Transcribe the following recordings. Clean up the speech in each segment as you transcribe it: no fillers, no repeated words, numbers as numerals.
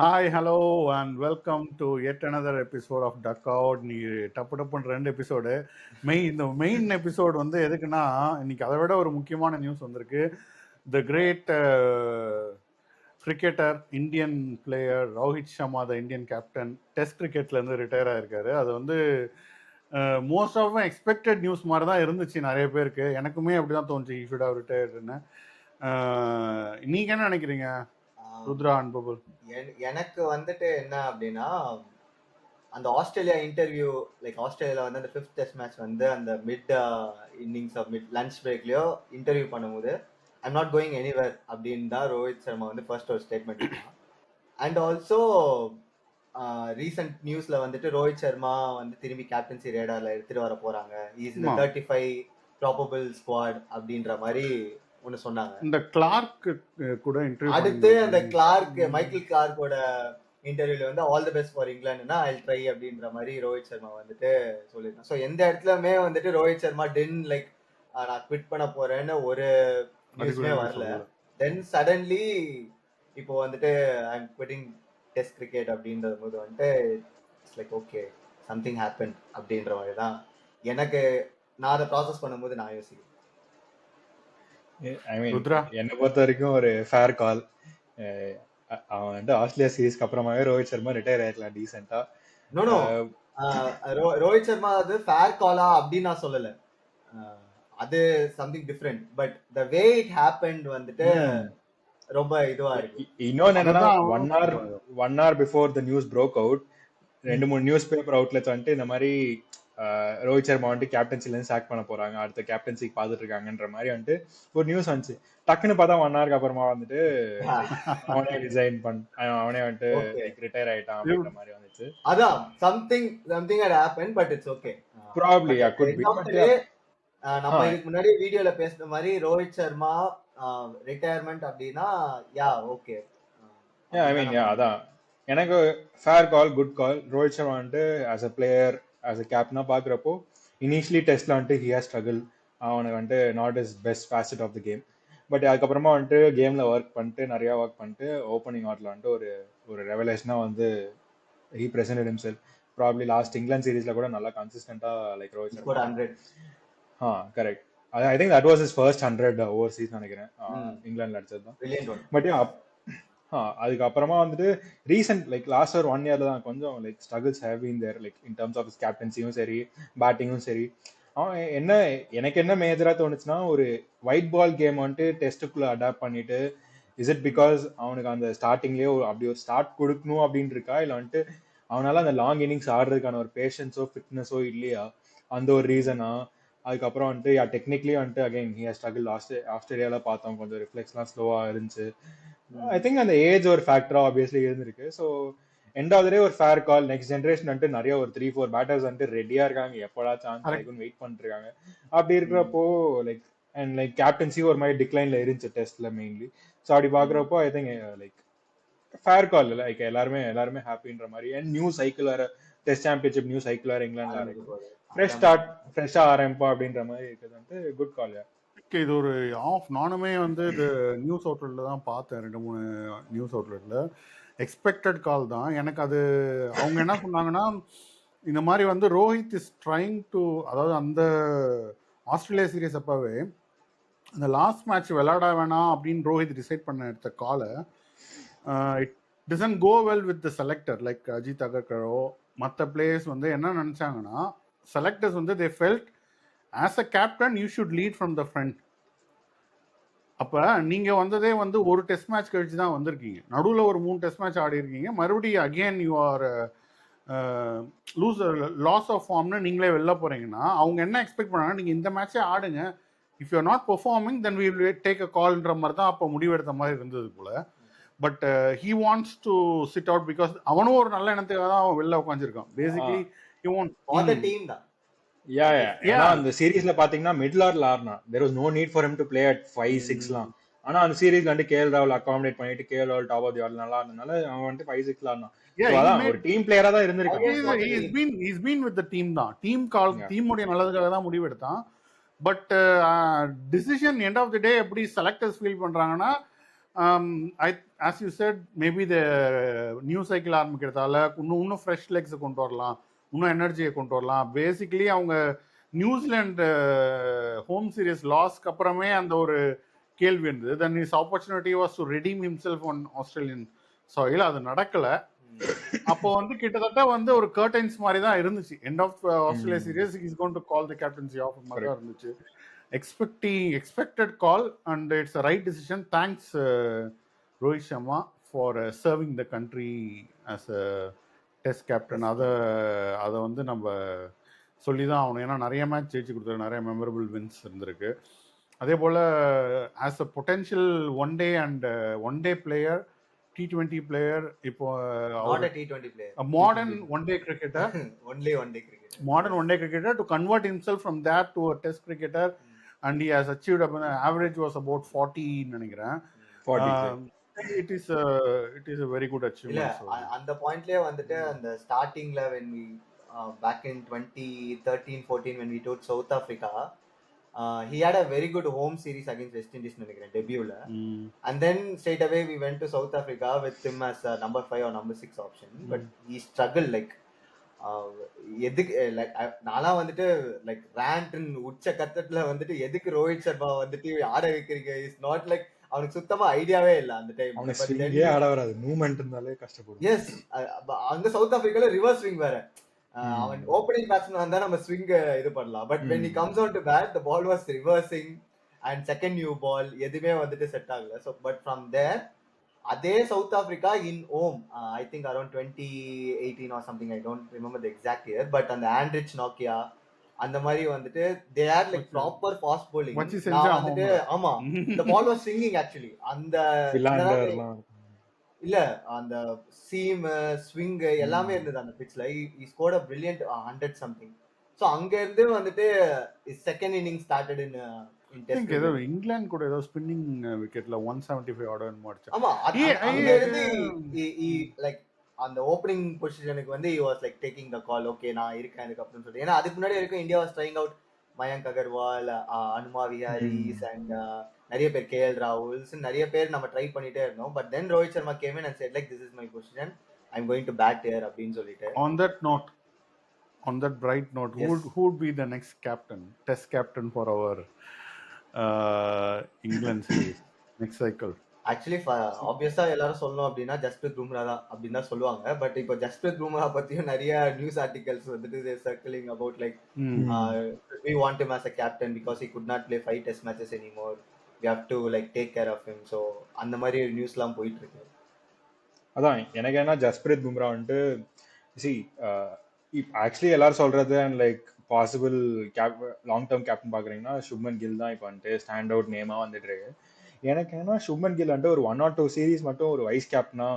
Hi hello and welcome to yet another episode of duck out. நீ டப்பு டப்புன்னு 2 episode. இந்த மெயின் எபிசோடு வந்து எதுக்குன்னா, இன்னைக்கு அதை விட ஒரு முக்கியமான நியூஸ் வந்திருக்கு. The great cricketer, Indian player Rohit Sharma, the Indian captain, test கிரிக்கெட்லேருந்து ரிட்டையர் ஆயிருக்காரு. அது வந்து மோஸ்ட் ஆஃப் எக்ஸ்பெக்டட் நியூஸ் மாதிரி தான் இருந்துச்சு நிறைய பேருக்கு. எனக்குமே அப்படி தான் தோணுச்சு, ஈ ஷுட் ஹவ் ரிட்டையர்டுன்னு. நீங்கள் என்ன நினைக்கிறீங்க ருத்ரா அண்ட் பபுல்? எனக்கு வந்துட்டு என்ன அப்படின்னா, அந்த ஆஸ்திரேலியா இன்டர்வியூ, ஆஸ்திரேலியா வந்து அந்த 5th டெஸ்ட் மேட்ச் வந்து அந்த மிட் இன்னிங்ஸ் மிட் லஞ்ச் பிரேக்லயோ இன்டர்வியூ பண்ணும்போது ஐம் நாட் கோயிங் எனிவேர் அப்படின்னு தான் ரோஹித் சர்மா வந்து ஃபர்ஸ்ட் ஒரு ஸ்டேட்மெண்ட் கொடுத்தான். அண்ட் ஆல்சோ ரீசெண்ட் நியூஸ்ல வந்துட்டு ரோஹித் சர்மா வந்து திரும்பி கேப்டன்சி ரேடார்ல எடுத்துட்டு வர போறாங்க, இஸ் இந்த 35 ப்ராபபிள் ஸ்குவாட் அப்படின்ற மாதிரி ஒன்னு சொன்னாங்க. இந்த கிளார்க் கூட இன்டர்வியூ அடுத்து அந்த மைக்கேல் கிளார்க்கோட இன்டர்வியூல வந்து ஆல் தி பெஸ்ட் ஃபார் இங்கிலாந்துனா ஐ ட்ரை அப்படின்ற மாதிரி ரோஹித் சர்மா வந்துட்டு சொல்லியிருக்காங்க. ஸோ எந்த இடத்துலயுமே வந்துட்டு ரோஹித் சர்மா நான் குவிட் பண்ண போறேன்னு ஒரு நியூஸ்மே வரல. தென் சடன்லி இப்போ வந்துட்டு I M quitting test cricket அப்படின்றது போது வந்துட்டு it's like okay something happen அப்படின்ற மாதிரி தான் எனக்கு நான் அதை ப்ராசஸ் பண்ணும்போது நான் யோசிக்கிறேன். என்னை பொறுத்த வரைக்கும் ஒரு ஃபேர் கால். அவன் வந்து ஆஸ்திரேலியா சீரீஸ்க்கு அப்புறமாவே ரோஹித் சர்மா ரிட்டையர் ஆயிருக்கலாம் டீசெண்டா. ரோஹித் சர்மா அது ஃபேர் காலா அப்படின்னு நான் சொல்லல, அது something different. But the way it happened வந்துட்டு ரொம்ப இதுவா இருக்கு. இன்னொன்னு என்னன்னா, one hour before the news broke out 2-3 news paper outlets வந்துட்டு இந்த மாதிரி ரோஹித் சர்மா வந்துட்டு கேப்டன்சில இருந்து சாக் பண்ண போறாங்க, அடுத்த கேப்டன்சிக்கு பாத்துட்டு இருக்காங்கன்ற மாதிரி வந்துட்டு ஒரு நியூஸ் வந்துச்சு. டக்குன்னு பார்த்தா 1 hour அப்புறமா வந்துட்டு அவனே ரிசைன் அவனே வந்துட்டு ரிட்டையர் ஆயிட்டான் அப்படின்ற மாதிரி வந்துச்சு. அதான் something had happened but it's okay. Probably yeah, could be. நம்ம இதுக்கு முன்னாடி வீடியோல பேசின மாதிரி ரோஹித் சர்மா ரிட்டையர்மெண்ட் அப்படின்னா யா ஓகே. ஐ மீன் அதான் எனக்கு fair call, good call. Rohit Sharma வந்துட்டு as a player, as a கேப்டனா பாக்குறப்போ இனிஷியலி டெஸ்ட்ல வந்துட்டு ஹி ஹேஸ் ஸ்ட்ரகிள். அவனுக்கு வந்துட்டு not is best facet of the game. But அதுக்கப்புறமா வந்துட்டு கேம்ல ஒர்க் பண்ணிட்டு நிறைய ஒர்க் பண்ணிட்டு ஓப்பனிங் ஆர்ட்ல வந்துட்டு ஒரு ரெவலேஷனா வந்து he presented himself. Probably last England சீரீஸ்ல கூட நல்லா கன்சிஸ்டன்டா like Rohit Sharma 100. Correct. I think that was his first 100 overseas நினைக்கிறேன், இங்கிலாந்துல அடிச்சது தான். பட் அதுக்கப்புறமா வந்துட்டு ரீசெண்ட் லாஸ்ட் ஒரு 1 yearல தான் கொஞ்சம் struggles have been there, in terms of his கேப்டன்சியும் சரி, பேட்டிங்கும் சரி. அவன் எனக்கு என்ன மேஜரா தோணுச்சுன்னா, ஒரு ஒயிட் பால் கேம் வந்துட்டு டெஸ்ட்டுக்குள்ள அடாப்ட் பண்ணிட்டு, இஸ் இட் பிகாஸ் அவனுக்கு அந்த ஸ்டார்டிங்லயே அப்படி ஒரு ஸ்டார்ட் கொடுக்கணும் அப்படின்னு இருக்கா, இல்லை வந்துட்டு அவனால அந்த லாங் இன்னிங்ஸ் ஆடுறதுக்கான ஒரு பேஷன்ஸோ ஃபிட்னஸோ இல்லையா, அந்த ஒரு ரீசனா? அதுக்கப்புறம் வந்துட்டு டெக்னிக்கலி வந்துட்டு அகைன் ஹி ஹஸ் ஸ்ட்ரகிள். ஆஸ்திரேலியால பார்த்தோம், கொஞ்சம் ரிஃப்ளெக்ஸ்லாம் ஸ்லோவா இருந்துச்சு. ஐ திங்க் அந்த ஏஜ் ஒரு ஃபேக்டரா ஆப்வியஸ்லி இருந்திருக்கு. ஸோ எண்ட் ஆஃப் த டே ஒரு ஃபேர் கால். நெக்ஸ்ட் ஜென்ரேஷன் வந்துட்டு நிறைய ஒரு 3-4 பேட்டர்ஸ் வந்துட்டு ரெடியா இருக்காங்க, எப்படா சான்ஸ் கிடைக்கும்னு வெயிட் பண்ணிட்டு இருக்காங்க. அப்படி இருக்கிறப்போ அண்ட் கேப்டன்சி ஒரு மாதிரி டிக்ளைன்ல இருந்துச்சு டெஸ்ட்ல மெயின்லி. ஸோ அப்படி பாக்குறப்போ ஐ திங்க் ஃபேர் கால் இல்லை, எல்லாருமே ஹாப்பின்ற மாதிரி. அண்ட் நியூ சைக்கிள் வேற, டெஸ்ட் சாம்பியன்ஷிப் நியூ சைக்கிள் வேற இங்கிலாந்துல இருக்கு, ஃப்ரெஷ்ஷா ஆரம்பிப்பா அப்படின்ற மாதிரி இருக்குது. வந்து குட் கால். இது ஒரு நானுமே வந்து இது நியூஸ் அவுட்லெட்ல தான் பார்த்தேன், 2-3 நியூஸ் அவுட்லெட்ல. எக்ஸ்பெக்டட் கால் தான். எனக்கு அது அவங்க என்ன சொன்னாங்கன்னா, இந்த மாதிரி வந்து ரோஹித் இஸ் ட்ரைங் டு, அதாவது அந்த ஆஸ்திரேலியா சீரீஸ் அப்பவே அந்த லாஸ்ட் மேட்ச் விளையாட வேணாம் அப்படின்னு ரோஹித் டிசைட் பண்ண எடுத்த காலை, it doesn't go well with the selector like Ajit அகர்கரோ மற்ற பிளேயர்ஸ் வந்து என்ன நினைச்சாங்கன்னா, செலக்டர்ஸ் வந்து they felt as a captain you should lead from the front. அப்போ நீங்கள் வந்ததே வந்து ஒரு டெஸ்ட் மேட்ச் கழிச்சு தான் வந்திருக்கீங்க, நடுவில் ஒரு 3 டெஸ்ட் மேட்ச் ஆடி இருக்கீங்க, மறுபடியும் again you are loss of ஃபார்ம்னு நீங்களே வெளில போகிறீங்கன்னா, அவங்க என்ன எக்ஸ்பெக்ட் பண்ணாங்க, நீங்கள் இந்த மேட்சே ஆடுங்க, if you are not performing then we will take a கால்ன்ற மாதிரி தான் அப்போ முடிவெடுத்த மாதிரி இருந்தது போல். But he wants to sit out because அவனும் ஒரு நல்ல எண்ணத்துக்காக தான் அவன் வெளில உட்காந்துருக்கான். பேசிக்லி ஹி வாண்ட் டீம் தான். அந்த சீரீஸ்ல பாத்தீங்கன்னா மிடில் ஆர்டர்ல ஆடுனா, there was no need for him to play at 5-6லாம். ஆனா அந்த சீரீஸ்ல வந்து கேஎல் ராகுல் அகாமடேட் பண்ணிட்டு கேஎல் ராகுல் டாப் ஆஃப் தி ஆர்டர் நல்லா இருந்தனால அவன் வந்து 5-6ல ஆடுனான். அதான் ஒரு டீம் பிளேயரா தான் இருந்திருக்கான். he's been with the team தான், டீம் கால் டீமுடைய நல்லதுக்காக தான் முடிவு எடுத்தான். But decision end of the day எப்படி செலக்டர்ஸ் ஃபீல் பண்றாங்கன்னா, I, as you said, maybe the new cycle ஆரம்பிக்கிறதால இன்னும் ஃப்ரெஷ் லெக்ஸை கொண்டு வரலாம், இன்னும் எனர்ஜியை கொண்டு வரலாம். பேசிக்கலி அவங்க நியூசிலாந்து ஹோம் சீரீஸ் லாஸ்க்கு அப்புறமே அந்த ஒரு கேள்வி இருந்தது. Then his opportunity was to redeem himself on Australian soil. அது நடக்கலை. அப்போ வந்து கிட்டத்தட்ட வந்து ஒரு கர்டைன்ஸ் மாதிரி தான் இருந்துச்சு. End of Australia series is going to call the captaincy of மாதிரி தான் இருந்துச்சு. expected call and it's a right decision. Thanks Rohit Sharma for serving the country as a test captain. அதை வந்து நம்ம சொல்லி தான் ஆகணும். ஏன்னா நிறைய மேட்ச் ஜெயிச்சு கொடுத்தாரு, நிறைய மெமரபிள் வின்ஸ் இருந்திருக்கு. அதே போல் as a potential one day and one day player, T20 player, இப்போ modern one day cricketer, modern one day cricketer to convert himself from that to a test cricketer, and he has achieved average was about 40 நினைக்கிறேன். 40. It is a very good achievement. அந்த பாயிண்ட்லயே வந்துட்டு அந்த ஸ்டார்டிங்ல when we back in 2013-14 when we toured South Africa, he had a very good home series against West Indies நினைக்கிறேன் டெபியூல. And then straight away we went to South Africa with him as a number 5 or number 6 option, but he struggled like எதுக்கு like நான்லாம் வந்துட்டு like ரேண்ட்னு உச்ச கட்டத்துல வந்துட்டு எதுக்கு ரோஹித் சர்மா வந்துட்டு ஆட வைக்கிறீங்க, இஸ் நாட் லைக் அவனுக்கு சுத்தமா ஐடியாவே இல்ல அந்த டைம். எஸ், அங்க சவுத் ஆப்பிரிக்கால ரிவர்ஸ் ஸ்விங் வேற. அவன் ஓப்பனிங் பேட்ஸ்மேன் வந்தா நம்ம ஸ்விங் இது பண்ணலாம், but when he comes on to bat the ball was reversing and second new ball எதுவுமே வந்துட்டு செட் ஆகல. So but from there அதே South Africa in um I think around 2018 or something, I don't remember the exact year, but அந்த Anrich Nokia அந்த மாதிரி வந்துட்டு they had like proper fast bowling. நான் வந்துட்டு ஆமா the ball was swinging actually. அந்த இல்ல அந்த சீம் ஸ்விங் எல்லாமே இருந்தது அந்த பிட்ச்ல. he scored a brilliant 100 something. so அங்க இருந்து வந்துட்டு second inning started in England கூட ஏதோ ஸ்பின்னிங் விக்கெட்ல 175 ஆர்டர் மார்ச். ஆமா, அங்க இருந்து லைக் அந்த ஓப்பனிங் பொசிஷனுக்கு வந்து he was like taking the call. Okay நான் இருக்கேன் இதுக்கு அப்படின்னு சொல்லி. ஏன்னா அதுக்கு முன்னாடி வரைக்கும் India was trying out Mayank Agarwal, Hanuma Viharis and நிறைய பேர், KL ராகுல்ஸ், நிறைய பேர் நம்ம ட்ரை பண்ணிட்டே இருந்தோம். But then Rohit Sharma came in and said like this is my position, I am going to bat here அப்படின்னு சொல்லிட்டு. On that bright note, who would be the next captain, test captain for our England series next cycle? Actually obviously எல்லாரும் சொல்லணும் அப்படின்னா ஜஸ்பிரித் பும்ரா தான் அப்படின்னு தான் சொல்லுவாங்க. But இப்போ ஜஸ்பிரித் பும்ரா பத்தியும் நிறைய நியூஸ் ஆர்டிகல்ஸ் வந்துட்டு circling about like we want him as a captain because he could not play 5 test matches anymore, we have to like take care of him. so அந்த மாதிரி நியூஸ்லாம் போயிட்டு இருக்கு. அதான் எனக்கு என்ன ஜஸ்பிரித் பும்ரா வந்துட்டு ஆக்சுவலி எல்லாரும் சொல்றது and like possible long term captain பாக்குறீங்கன்னா சுப்மன் கில் தான் இப்போ வந்துட்டு ஸ்டாண்ட் அவுட் நேமா வந்துட்டு இருக்கு. எனக்கு என்ன சுப்மன் கில் வந்துட்டு ஒரு 1 or 2 சீரீஸ் மட்டும் ஒரு வைஸ் கேப்டனா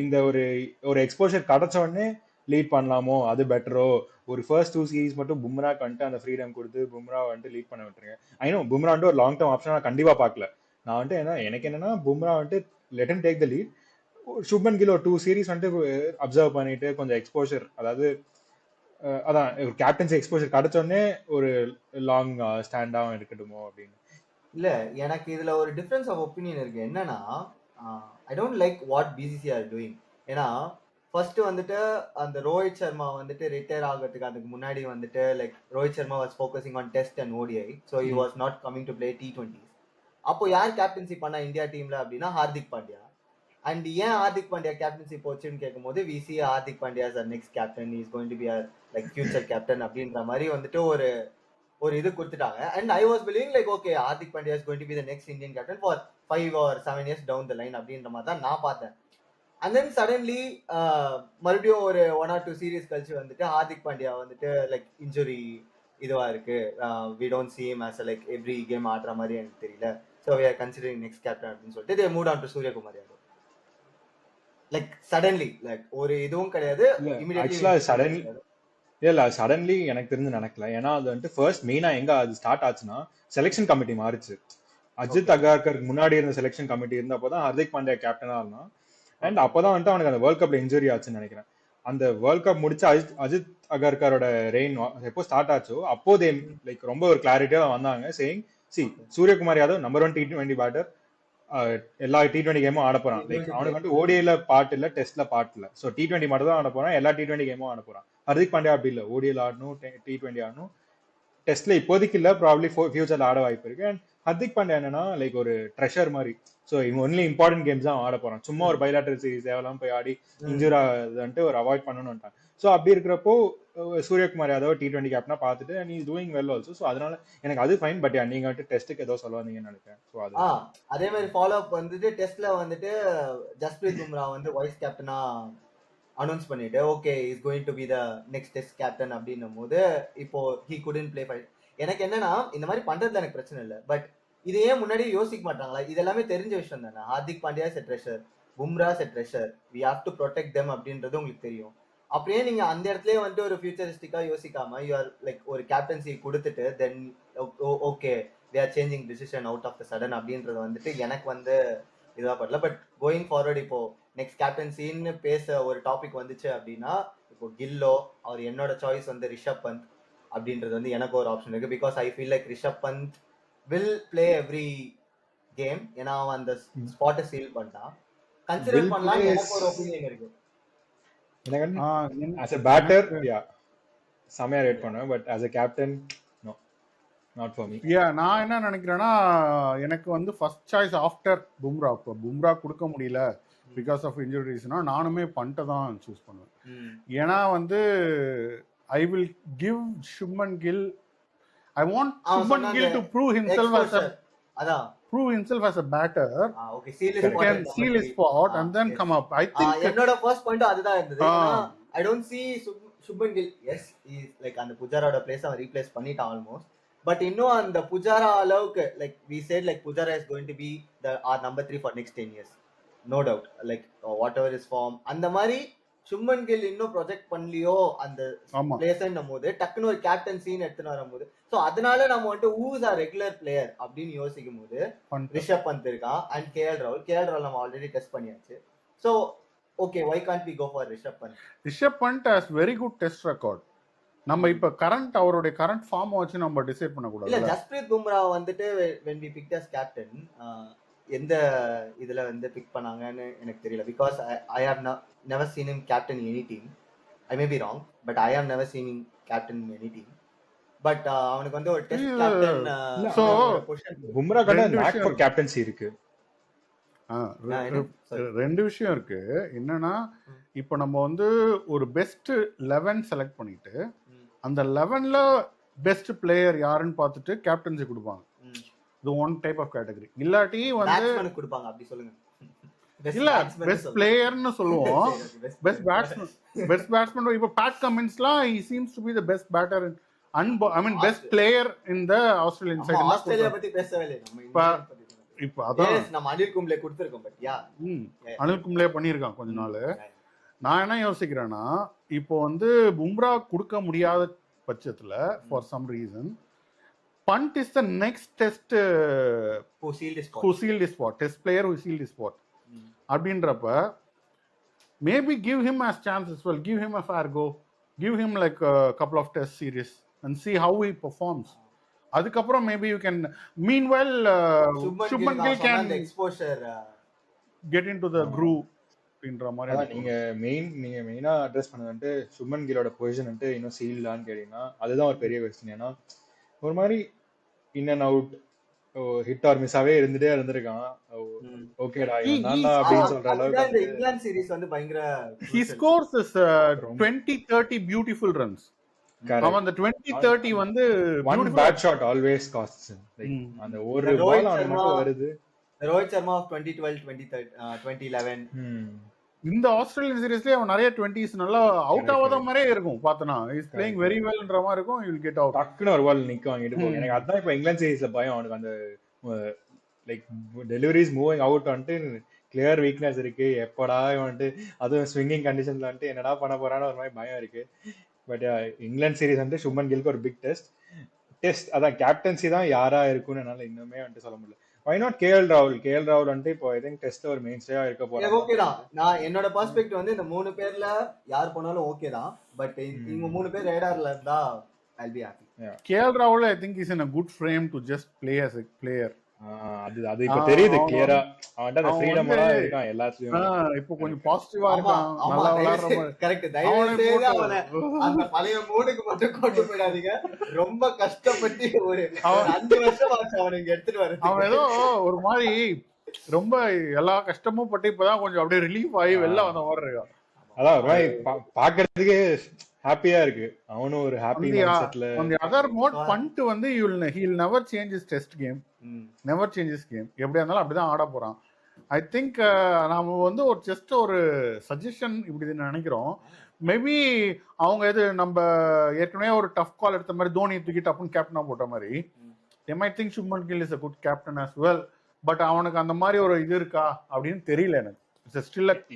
இந்த ஒரு எக்ஸ்போஷர் கிடைச்ச உடனே லீட் பண்ணலாமோ, அது பெட்டரோ. ஒரு ஃபர்ஸ்ட் 2 சீரீஸ் மட்டும் பும்ராக்கு வந்துட்டு அந்த ஃப்ரீடம் கொடுத்து பும்ரா வந்துட்டு லீட் பண்ண விட்டுருங்க. ஐநோ பும்ரா வந்துட்டு ஒரு லாங் டேர்ம் ஆப்ஷன் நான் கண்டிப்பா பார்க்கல. நான் வந்துட்டு எனக்கு என்னன்னா பும்ரா வந்துட்டு let him take the lead. Shubman Gill ஒரு 2 சீரீஸ் வந்துட்டு அப்சர்வ் பண்ணிட்டு கொஞ்சம் எக்ஸ்போஷர், அதாவது அதான் ஒரு கேப்டன்சி எக்ஸ்போஷர் கிடைச்சோடனே ஒரு லாங் ஸ்டாண்டாகவும் இருக்கட்டுமோ அப்படின்னு. இல்ல எனக்கு இதுல ஒரு டிஃபரன்ஸ் ஆஃப் ஒப்பீனியன் இருக்கு. என்னன்னா I don't like what BCCI are doing. ஏன்னா ஃபர்ஸ்ட் வந்துட்டு அந்த ரோஹித் சர்மா வந்துட்டு ரிட்டையர் ஆகிறதுக்கு அதுக்கு முன்னாடி வந்துட்டு like Rohit Sharma was focusing an test and ODI, so he was not coming to play T20s. அப்போ யார் கேப்டன்சி பண்ணா இந்தியா டீம்ல அப்படின்னா ஹார்திக் பாண்டியா. அண்ட் ஏன் ஹார்திக் பாண்டியா கேப்டன்சி போச்சுன்னு கேட்கும் போது we see Hardik Pandya as our next captain, he is going to be a like future captain அப்படின்ற மாதிரி வந்துட்டு ஒரு இது கொடுத்துட்டாங்க. And I was believing like okay Hardik Pandya is going to be the next Indian captain for 5 or 7 years down the line அப்படின்ற மாதிரி தான் நான் பார்த்தேன். அண்ட் தென் சடன்லி மறுபடியும் ஒரு 1 or 2 சீரீஸ் கழிச்சு வந்துட்டு ஹார்திக் பாண்டியா வந்துட்டு லைக் இன்ஜுரி இதுவா இருக்கு, we don't see him as a like every game ஆடுற மாதிரி எனக்கு தெரியல, so we are considering next captain அப்படின்னு சொல்லிட்டு they moved on to Suryakumar Yadav. Like suddenly like ஒரு இதுவும் கிடையாது, இமிடியேட்லி இல்ல சடன்லி எனக்கு தெரிஞ்சு நடக்கல. ஏன்னா அது வந்துட்டு ஃபர்ஸ்ட் மெயினா எங்க அது ஸ்டார்ட் ஆச்சுன்னா செலெக்ஷன் கமிட்டி மாறிச்சு. அஜித் அகர்கருக்கு முன்னாடி இருந்த செலெக்ஷன் கமிட்டி இருந்தப்போதான் ஹார்திக் பாண்டியா கேப்டனா இருந்தான். அண்ட் அப்பதான் வந்துட்டு அவனுக்கு அந்த வேர்ல்ட் கப்ல இன்ஜுரி ஆச்சுன்னு நினைக்கிறேன். அந்த வேர்ல்ட் கப் முடிச்சு அஜித் அகர்கரோட ரெயின் எப்போ ஸ்டார்ட் ஆச்சோ அப்போதே லைக் ரொம்ப ஒரு கிளாரிட்டியா வந்தாங்க saying see Suryakumar Yadav number 1 T20 batter, எல்லா T20 கேமும் ஆட போறான். லைக் அவனுக்கு வந்து ஓடிஐல பார்ட் இல்ல, டெஸ்ட்ல பார்ட் இல்ல. ஸோ T20 மட்டும் தான் ஆட போறான், எல்லா T20 கேமும் ஆட போறான். ஹர்திக் பாண்டியா அப்படி இல்லை, ஓடிஐல ஆடணும், T20 ஆடணும். டெஸ்ட்ல இப்போதைக்கு இல்ல, ப்ராப்ளி ஃபியூச்சர்ல ஆட வாய்ப்பு இருக்கு. அண்ட் ஹர்திக் பாண்டியா என்னன்னா லைக் ஒரு ட்ரெஷர் மாதிரி. ஸோ ஒன்லி இம்பார்ட்டன்ட் கேம்ஸ் தான் ஆட போறான். சும்மா ஒரு பைலாட்டரல் சீரிஸ் தேவையெல்லாம் போய் ஆடி இன்ஜூர் ஆகுதுன்ட்டு ஒரு அவாய்ட் பண்ணணும்ட்டான். ஸோ அப்படி இருக்கிறப்போ சூரியகுமார் யாதவ் T20 கேப்னா பார்த்துட்டு and is doing well also. So அதனால எனக்கு அது ஃபைன். பட் நீங்க வந்துட்டு டெஸ்ட்டுக்கு ஏதோ சொல்ல வந்தீங்கன்னு நினைக்கிறேன். ஸோ அது அதே மாதிரி ஃபாலோ அப் வந்துட்டு டெஸ்ட்ல வந்துட்டு ஜஸ்பிரீத் பும்ரா வந்து வைஸ் கேப்டனா அனௌன்ஸ் பண்ணிட்டு okay is going to be the next test captain அப்படின்னும் போது இப்போ ஹி குடன் பிளே ஃபைட். எனக்கு என்னன்னா இந்த மாதிரி பண்றதுல எனக்கு பிரச்சனை இல்லை. பட் இதையே முன்னாடி யோசிக்க மாட்டாங்களா? இது எல்லாமே தெரிஞ்ச விஷயம் தானே. Hardik Pandya set treasure, Bumrah set treasure, we have to protect them அப்படின்றது உங்களுக்கு தெரியும். அப்படியே நீங்க அந்த இடத்துலயே வந்துட்டு ஒரு ஃபியூச்சரிஸ்டிக்கா யோசிக்காம யூ ஆர் லைக் ஒரு கேப்டன்சி கொடுத்துட்டு then okay we are changing decision out of the sudden அப்படின்றது வந்துட்டு எனக்கு வந்து இதுவா படல. பட் கோயிங் ஃபார்வர்ட் இப்போ நெக்ஸ்ட் கேப்டன்சின்னு பேச ஒரு டாபிக் வந்துச்சு அப்படின்னா இப்போ கில்லோ அவர் என்னோட சாய்ஸ் வந்து ரிஷப் பந்த் அப்படின்றது வந்து எனக்கு ஒரு ஆப்ஷன் இருக்கு. Because I feel like Rishabh Pant will play every game. ஏன்னா அவன் அந்த ஸ்பாட்டை சீல் பண்ணா கன்சிடர் பண்ணலாம். எனக்கு ஒரு ஒப்பீனியன் இருக்கு. as a batter செமையா ரேட் பண்ணுவேன். But as a captain no, not for me. நான் என்ன நினைக்கிறேன்னா எனக்கு வந்து ஃபர்ஸ்ட் சாய்ஸ் ஆஃப்டர் பும்ரா. இப்போ பும்ரா கொடுக்க முடியல பிகாஸ் ஆஃப் இன்ஜுரிஸ்னா நானுமே பண்ணிட்டு தான் சூஸ் பண்ணுவேன். ஏன்னா வந்து I will give Shubman Gill. I want Shubman Gill to prove himself as a batter. Okay, who can seal his spot and then come up. I think என்னோட ஃபர்ஸ்ட் பாயிண்ட் அதுதான் இருந்தது. I don't see Shubman Gill. Yes, he is like அந்த புஜாராவோட place அவன் replace பண்ணிட்டான் almost. But இன்னும் அந்த புஜாரா அளவுக்கு like we said like Pujara is going to be our number 3 for next 10 years. No doubt. Like whatever his form அந்த மாதிரி சுப்மன் கில் இன்னும் project பண்ணலையோ அந்த பிளேஸ்ன்னும் போது டக்குன்னு ஒரு கேப்டன்சின்னு எடுத்துன்னு வரும்போது ஸோ அதனால நம்ம வந்துட்டு ஊஸ் ஆர் ரெகுலர் பிளேயர் அப்படின்னு யோசிக்கும் போது ரிஷப் பந்த் இருக்கான் அண்ட் கேஎல் ராகுல் நம்ம ஆல்ரெடி டெஸ்ட் பண்ணியாச்சு. So okay why can't we go for Rishabh Pant has very good test record. நம்ம இப்ப கரண்ட் அவருடைய கரண்ட் ஃபார்ம் வச்சு நம்ம டிசைட் பண்ண கூடாது. இல்ல ஜஸ்பிரீத் பும்ரா வந்துட்டு when we picked as captain எந்த இதுல வந்து பிக் பண்ணாங்கன்னு எனக்கு தெரியல. Because I have never seen him captain in any team. I may be wrong, but I have never seen him captain in any team. But அவனுக்கு வந்து ஒரு test captain so Bumrah கண்ட நாக் ஃபார் கேப்டன்சி இருக்கு. ரெண்டு விஷயம் இருக்கு. என்னன்னா இப்போ நம்ம வந்து ஒரு பெஸ்ட் 11 செலக்ட் பண்ணிட்டு அந்த 11ல பெஸ்ட் பிளேயர் யாருன்னு பார்த்துட்டு கேப்டன்சி கொடுப்பாங்க. இது ஒன் டைப் ஆஃப் கேட்டகரி. இல்லாட்டி வந்து கொடுப்பாங்க அப்படி சொல்லுங்க. இல்ல பெஸ்ட் பிளேயர்னு சொல்லுவோம். பெஸ்ட் பேட்ஸ்மேன் இப்போ bad கமின்ஸ்லாம் he seems to be the best batter in I mean best player in the Australian side. Australia பத்தி பேசவே இல்லை நம்ம. இப்போ அதான் நம்ம அனில் கும்ப்ளே கொடுத்திருக்கோம். பட் அனில் கும்ப்ளே பண்ணியிருக்கான் கொஞ்ச நாள். நான் என்ன யோசிக்கிறேன்னா இப்போ வந்து பும்ரா கொடுக்க முடியாத பட்சத்துல for some reason Punt is the next test who sealed his spot. Test player who sealed his spot. அப்படின்றப்ப maybe give him as chance as well. Give him a fair go. Give him like a couple of test series and see how he performs. அதுக்கப்புறம் maybe you can meanwhile Shubman Gill can the exposure get into the groove அப்படின்ற மாதிரி. நீங்க மெயினா address பண்ணது Shubman கில்லோட position இன்னும் சீல்டான்னு கேட்டீங்கன்னா அதுதான் ஒரு பெரிய கொஸ்டின். ஏன்னா ஒரு மாதிரி in and out hit or மிஸ்ஸாவே இருந்திருக்கான். ஓகேடா அப்படின்னு சொல்ற அளவுக்கு இங்கிலாந்து சீரிஸ் வந்து பயங்கர he scores is 20-30 beautiful runs. அவன் அந்த 20-30 வந்து one bad shot always costs him. அந்த ஒரு பால் அவனுக்கு மட்டும் வருது. ரோஹித் சர்மா of 2012 2011 இந்த ஆஸ்திரேலியன் சீரிஸ்லயே அவன் நிறைய 20s நல்லா அவுட் ஆகாத மாதிரியே இருக்கும். பார்த்தனா இஸ் பிளேயிங் வெரி வெல்ன்ற மாதிரி இருக்கும். You will get out. டக்குன்னு ஒரு பால் நிக்க வாங்கிட்டு போகும். எனக்கு அதான் இப்போ இங்கிலாந்து சீரிஸ்ல பயம். அவனுக்கு அந்த லைக் டெலிவரிஸ் மூவிங் அவுட் வந்துட்டு கிளியர் வீக்னஸ் இருக்கு. எப்படா வந்துட்டு அதுவும் ஸ்விங்கிங் கண்டிஷன்ல வந்துட்டு என்னடா பண்ண போறான்னு ஒரு மாதிரி பயம் இருக்கு. பட் இங்கிலாந்து சீரிஸ் வந்துட்டு சுப்மன் கில்க்கு ஒரு பிக் டெஸ்ட் அதான் கேப்டன்சி தான் யாரா இருக்கும்னு என்னால இன்னுமே வந்துட்டு சொல்ல முடியல. Why not KL Rahul வந்து இப்போ ஐ திங்க் டெஸ்ட் ஒரு மெயின் ஸ்டேயா இருக்க போறாங்க. ஓகே தான். நான் என்னோட பெர்ஸ்பெக்டிவ் வந்து இந்த மூணு பேர்ல யார் போனாலும் ஓகே தான். பட் இவங்க மூணு பேர் ரேடார்ல இருந்தா I'll be happy. KL Rahul I think is in a good frame to just play as a player. அது அது இப்ப தெரியுது அவன் கிளியரா. அவன்கிட்ட அந்த அவன் ஃப்ரீடம் வந்து எல்லாம் இருக்கான் எல்லாத்துலயும். இப்போ கொஞ்சம் எனக்கு பாசிட்டிவா ஆமா இருக்கான், ஆமா நல்லா தயவு விளையாடுற செய்து மாதிரி. கரெக்ட், தயவு அவனை செய்து போட்டு அவனை அந்த பழைய மூடுக்கு மட்டும் கொண்டு போயிடாதீங்க. ரொம்ப கஷ்டப்பட்டு ஒரு அவன் 5 வருஷம் ஆச்சு அவனை இங்க எடுத்துட்டு அவன் வர்றதுக்கு. ஏதோ ஒரு மாதிரி ரொம்ப எல்லா கஷ்டமும் பட்டு இப்பதான் கொஞ்சம் அப்படியே ரிலீஃப் ஆகி வெளில வந்த மாதிரி இருக்கான். அதான் ஒரு மாதிரி பாக்குறதுக்கு ஹாப்பியா இருக்கு. அவனும் ஒரு ஹாப்பி On the மைண்ட் செட்ல. on the other note, punt வந்து he'll never change his test game. Never change his game. எப்படியா இருந்தாலும் அப்படிதான் ஆட போறான். ஐ திங்க் நாம வந்து ஒரு ஜஸ்ட் ஒரு சஜஷன் இப்படி நினைக்கிறோம். மேபி அவங்க எது நம்ம ஏற்கனவே ஒரு டஃப் கால் எடுத்த மாதிரி தோனி தூக்கி டப்புன்னு கேப்டனா போட்ட மாதிரி they might think Shubman Gill is a good captain as well. But அவனுக்கு அந்த மாதிரி ஒரு இது இருக்கா அப்படின்னு தெரியல எனக்கு.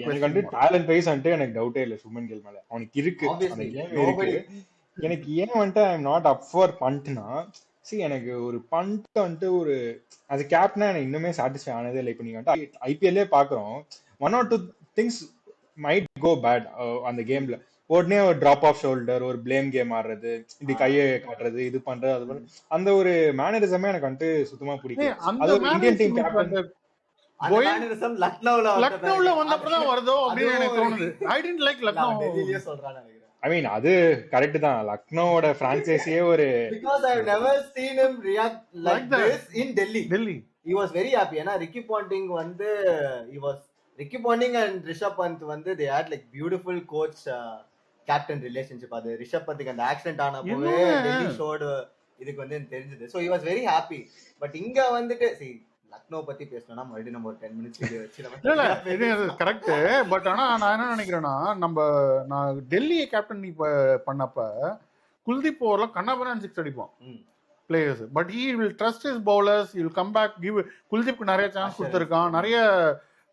எனக்கு வந்து டேலண்ட் வைஸ் வந்துட்டு எனக்கு டவுட்டே இல்லை சுப்மன் கில் மேல. அவனுக்கு இருக்கு, அந்த கேம் இருக்கு. எனக்கு ஏன் வந்துட்டு I am not up for பண்ட்னா, எனக்கு ஒரு பண்ட் வந்துட்டு ஒரு அது கேப்டனா எனக்கு இன்னுமே சாட்டிஸ்ஃபை ஆனதே இல்லை. இப்போ நீங்க வந்துட்டு ஐபிஎல்லே பாக்குறோம், 1 or 2 things might go bad அந்த கேம்ல. உடனே ஒரு டிராப் ஆஃப் ஷோல்டர், ஒரு பிளேம் கேம் ஆடுறது, இப்படி கையை காட்டுறது, இது பண்றது, அது பண்ண அந்த ஒரு மேனரிசமே எனக்கு வந்துட்டு சுத்தமா பிடிக்கல. அது ஒரு இந்தியன் டீம் கேப்டன் லக்னோல வந்தப்பதான் வருதோ அப்படின்னு எனக்கு தோணுது. I didn't like Lucknow. டெல்லியிலே சொல்றானே நினைக்கிறேன். ஐ மீன் அது கரெக்ட் தான். லக்னோவோட பிரான்சைஸியே ஒரு because I have never seen him react like this in Delhi. He was very happy. ஏன்னா ரிக்கி பாண்டிங் வந்து Ricky Ponting and Rishabh Pant வந்து they had like beautiful coach captain relationship. அது ரிஷப் பந்துக்கு அந்த ஆக்சிடென்ட் ஆனப்பவே டெல்லி ஷோடு இதுக்கு வந்து தெரிஞ்சது. So he was very happy. But இங்க வந்துட்டு லக்னோ பத்தி பேசணும்னா மறுபடியும் நம்ம ஒரு 10 மினிட்ஸ் வீடியோ வச்சு கரெக்ட். பட் ஆனா நான் என்ன நினைக்கிறேன்னா, நான் டெல்லி கேப்டன் பண்ணப்ப குல்தீப் ஓவர்ல கண்ணாபுரம் 6 அடிப்பான் players. But he will trust his bowlers, he will come back, give குல்தீப்க்கு நிறைய சான்ஸ் கொடுத்திருக்கான், நிறைய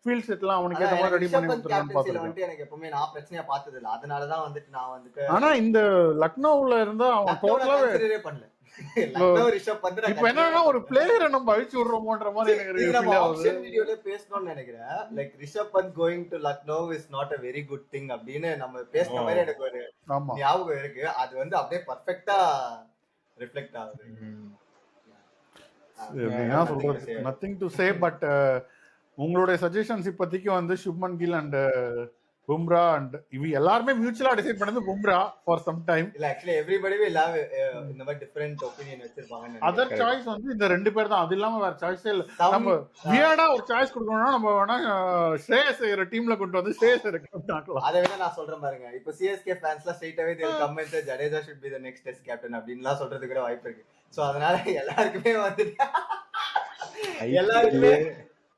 ஃபீல்ட் செட்லாம் அவனுக்கு ஏத்த மாதிரி ரெடி பண்ணி கொடுத்திருக்கான்னு பாத்துறேன். எனக்கு எப்பவுமே நான் பிரச்சனையா பார்த்தது இல்ல, அதனால தான் வந்துட்டு நான் வந்துட்டு. ஆனா இந்த லக்னோவுல இருந்தா அவன் டோட்டலாவே பண்ணல. லக்னோ ரிஷப் பந்த் இப்போ என்னன்னா ஒரு பிளேயரை நம்ம அழிச்சு விடுறோமோன்ற மாதிரி எனக்கு ஃபீல் ஆகுது. ஆப்ஷன் வீடியோல பேசணும்னு நினைக்கிறேன். Like Rishabh Pant going to Lucknow is not a very good thing அப்படின்னு நம்ம பேசின மாதிரி எனக்கு ஒரு ஞாபகம் இருக்கு. அது வந்து அப்படியே பெர்ஃபெக்ட்டா ரிஃப்ளெக்ட் ஆகுது. என்ன சொல்றது, நத்திங் டு சே. பட் உங்களுடைய சஜஷன்ஸ் இப்போதைக்கு வந்து சுப்மன் கில் அண்ட் பும்ரா அண்ட் இவ எல்லாருமே மியூச்சுவலா டிசைட் பண்ணது பும்ரா ஃபார் சம் டைம். இல்ல ஆக்சுவலி எவரிபடி will have இந்த மாதிரி டிஃபரண்ட் ஒபினியன் வச்சிருப்பாங்க. அதர் சாய்ஸ் வந்து இந்த ரெண்டு பேர் தான், அது இல்லாம வேற சாய்ஸே இல்ல. நம்ம வியர்டா ஒரு சாய்ஸ் கொடுக்கணும்னா நம்ம வேணா ஸ்ரேயஸ் ஐயர் டீம்ல கொண்டு வந்து ஸ்ரேயஸ் ஐயர் கேப்டன் ஆக்கலாம். அதை விட நான் சொல்றேன் பாருங்க, இப்போ சிஎஸ்கே ஃபேன்ஸ்லாம் ஸ்ட்ரைட்டாவே they will come and say Jadeja should be the next test captain அப்படின்லாம் சொல்றது கூட வாய்ப்பு இருக்கு. சோ அதனால எல்லாருக்குமே வந்து எல்லாருக்குமே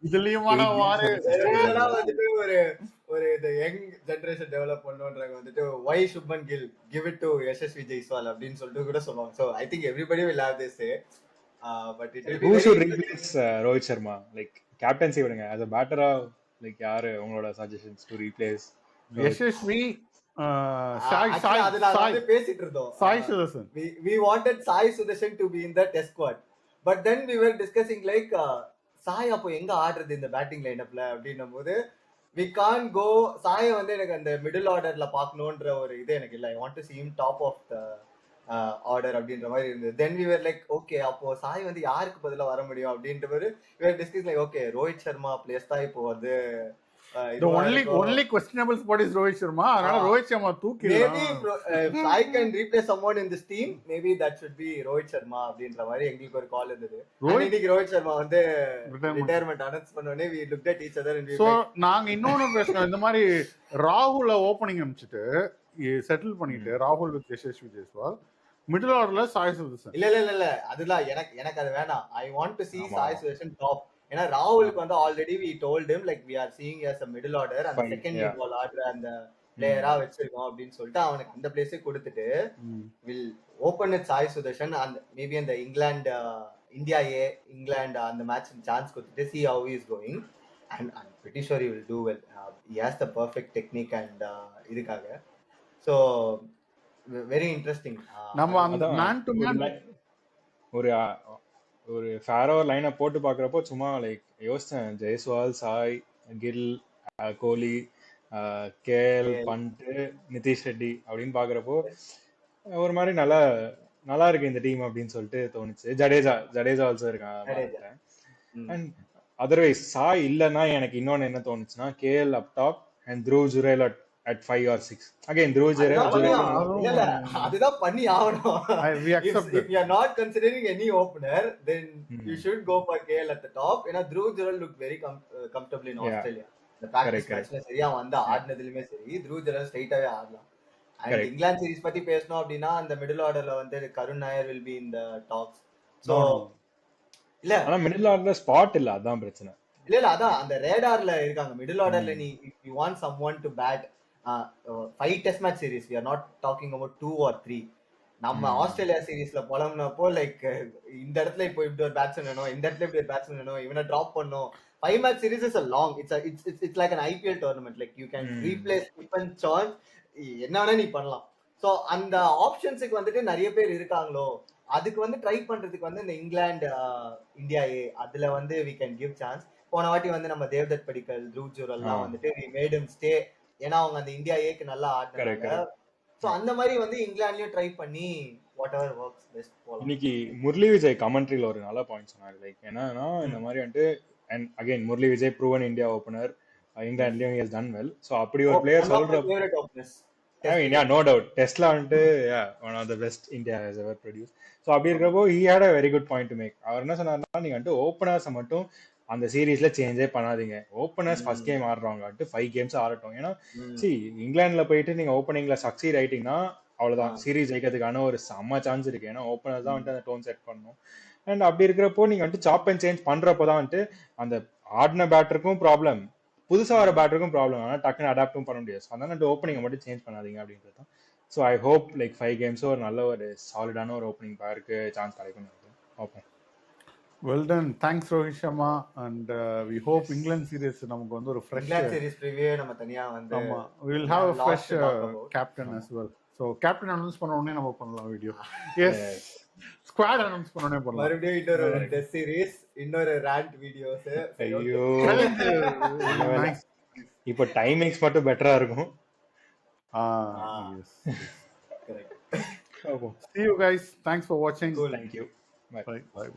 இதுலயுமான வாரு வந்துட்டு ஒரு இந்த யங் ஜெனரேஷன் டெவலப் பண்ணுன்றாங்க வந்துட்டு why Shubman Gill give it to Yashasvi Jaiswal அப்படின்னு சொல்லிட்டு கூட சொல்லுவாங்க. so I think everybody will have this say but it will be who should replace Rohit Sharma like captaincy விடுங்க as a batter லைக் யாரு உங்களோட suggestions to replace Yashasvi Sai பேசிட்டு இருந்தோம். Sai Sudarshan, we wanted Sai Sudarshan to be in the test squad but then we were discussing like Sai அப்போ எங்க ஆடுறது இந்த batting லைனப்ல அப்படின்னும் போது we can't go. சாய் வந்து எனக்கு அந்த மிடில் ஆர்டர்ல பார்க்கணுன்ற ஒரு இது எனக்கு இல்லை. I want to see him top of the order அப்படின்ற மாதிரி இருந்தது. then we were like okay அப்போ சாய் வந்து யாருக்கு பதிலா வர முடியும் அப்படின்ற மாதிரி we were discussing like okay Rohit Sharma place தான் இப்போ வந்து the only questionable spot is Rohit Sharma. அதனால Rohit Sharma தூக்கிடலாம். maybe I can replace someone in this team, maybe that should be Rohit Sharma அப்படின்ற மாதிரி எங்களுக்கு ஒரு கால் இருந்தது. இன்னைக்கு ரோஹித் சர்மா வந்து ரிட்டையர்மென்ட் அனௌன்ஸ் பண்ணோனே we looked at each other and we so நாங்க இன்னொன்னு பேசணும். இந்த மாதிரி ராகுல ஓபனிங் அனுப்பிச்சிட்டு செட்டில் பண்ணிட்டு ராகுல் வித் யசஸ்வி ஜெய்ஸ்வால், மிடில் ஆர்டர்ல சாய் சுதர்சன். இல்ல அதுதான் எனக்கு அது வேணாம். I want to see Sai Sudharsan top. ஏன்னா ராகுலுக்கு வந்து already we told him like we are seeing as a middle order and second ball ஆடுற அந்த பிளேயரா வச்சிருக்கோம் அப்படின்னு சொல்லிட்டு அவனுக்கு அந்த பிளேஸே கொடுத்துட்டு will open with Sai Sudharsan and maybe அந்த இந்தியா இங்கிலாந்து அந்த மேட்ச் சான்ஸ் கொடுத்துட்டு see how he is going and I'm pretty sure he will do well. He has the perfect technique and இதுக்காக so very interesting. நம்ம அந்த man to man ஒரு ஃபேரோவர் லைனை போட்டு பார்க்குறப்போ சும்மா லைக் யோசிச்சேன், ஜெய்ஸ்வால், சாய், கில், கோலி, கேஎல், பண்ட், நிதிஷ் ரெட்டி அப்படின்னு பார்க்குறப்போ ஒரு மாதிரி நல்லா இருக்கு இந்த டீம் அப்படின்னு சொல்லிட்டு தோணுச்சு. ஜடேஜா ஆல்சோ இருக்கான். அண்ட் அதர்வைஸ் சாய் இல்லைன்னா எனக்கு இன்னொன்னு என்ன தோணுச்சுன்னா KL up top and Dhruv Jurel at 5 or 6 again Dhruv அதுதான் பண்ணி ஜுரேல் ஆகணும். இல்ல அதுதான் பண்ணி ஆகணும். we if, accept if you are not considering any opener, then you should go for KL at the top. ஏன்னா Dhruv Jurel looked very comfortably in Australia. The practice matchல சரியா வந்து ஆடினதுலயுமே சரி Dhruv Jurel ஸ்ட்ரைட்டாவே ஆடலாம். And இங்கிலாந்து சீரிஸ் பத்தி பேசணும் அப்படின்னா அந்த middle ஆர்டர்ல வந்து கருண் Nair will be in the talks. So இல்ல ஆனா மிடில் ஆர்டர்ல ஸ்பாட் இல்ல, அதான் பிரச்சனை. இல்ல அதான் அந்த ரேடார்ல இருக்காங்க. மிடில் ஆர்டர்ல நீ if you want someone to bat 5 test match series, we are not talking about 2 or 3. நம்ம ஆஸ்திரேலியா சீரிஸ்ல போலம்னப்போ லைக் இந்த இடத்துல இப்போ இப்படி ஒரு பேட்ஸ்மேன் வேணும், இந்த இடத்துல இப்படி ஒரு பேட்ஸ்மேன் வேணும், இவனை டிராப் பண்ணும். 5 match series is a long, it's like an IPL tournament, like you can replace Stephen Chance, என்ன வேணா நீ பண்ணலாம். சோ அந்த ஆப்ஷன்ஸுக்கு வந்துட்டு நிறைய பேர் இருக்காங்களோ, அதுக்கு வந்து ட்ரை பண்றதுக்கு வந்து இந்த இங்கிலாந்து இந்தியா அதுல வந்து we can give chance. போன வாட்டி வந்து நம்ம தேவ்தத் படிக்கல், த்ரூவ் ஜுரல்லாம் வந்துட்டு we made him stay, ஏன்னா அவங்க அந்த இந்தியா ஏக்கு நல்லா ஆடினாங்க. சோ அந்த மாதிரி வந்து இங்கிலாந்துலயும் ட்ரை பண்ணி whatever works best போலாம். இன்னைக்கு முரளி விஜய் கமெண்ட்ரியில ஒரு நல்ல பாயிண்ட் சொன்னாரு. லைக் என்னன்னா இந்த மாதிரி வந்துட்டு and again Murali Vijay proven India opener, இங்கிலாந்துலயும் he has done well. So அப்படி ஒரு பிளேயர் சொல்ற no doubt டெஸ்ட்ல வந்துட்டு one of the best India has ever produced. So அப்படி இருக்கிறப்போ he had a very good point to make. அவர் என்ன சொன்னாருன்னா, நீங்க வந்துட்டு ஓப்பனர்ஸ் மட்டும் அந்த சீரீஸ்ல சேஞ்சே பண்ணாதீங்க, ஓப்பனர்ஸ் ஃபர்ஸ்ட் கேம் ஆடுறவங்க 5 கேம்ஸ் ஆடட்டும். ஏன்னா இங்கிலாந்துல போயிட்டு நீங்க ஓப்பனிங்ல சக்சீட் ஆயிட்டீங்கன்னா அவ்வளவுதான், சீரீஸ் ஜெயிக்கிறதுக்கான ஒரு செம்ம சான்ஸ் இருக்கு. ஏன்னா ஓப்பனர்ஸ் தான் வந்துட்டு அந்த டோன் செட் பண்ணணும். அண்ட் அப்படி இருக்கிறப்போ நீங்க வந்துட்டு சாப் அண்ட் சேஞ்ச் பண்றப்போதான் வந்துட்டு அந்த ஆடின பேட்டருக்கும் ப்ராப்ளம், புதுசா வர பேட்டருக்கும் ப்ராப்ளம், ஆனால் டக்குன்னு அடாப்டும் பண்ண முடியாது. அதனால ஓப்பனிங்கை மட்டும் சேஞ்ச் பண்ணாதீங்க அப்படின்றது தான். ஸோ ஐ ஹோப் லைக் 5 கேம்ஸும் ஒரு நல்ல ஒரு சாலிடான ஒரு ஓப்பனிங் பேருக்கு சான்ஸ் கிடைக்கும். Okay, well done, thanks Rohit Sharma, and we hope England series நமக்கு வந்து ஒரு fresh England series preview நம்ம தனியா வந்து ஆமா we will have a fresh captain as well. so captain announce பண்ண உடனே நம்ம பண்ணலாம் வீடியோ. yes squad announce பண்ண உடனே பண்ணலாம். மறுபடியும் இன்னொரு டெஸ்ட் சீரிஸ், இன்னொரு ரேண்ட் வீடியோஸ். ஐயோ இப்போ டைமிங்ஸ் மட்டும் பெட்டரா இருக்கும். yes correct. see you guys, thanks for watching. Thank you. Bye.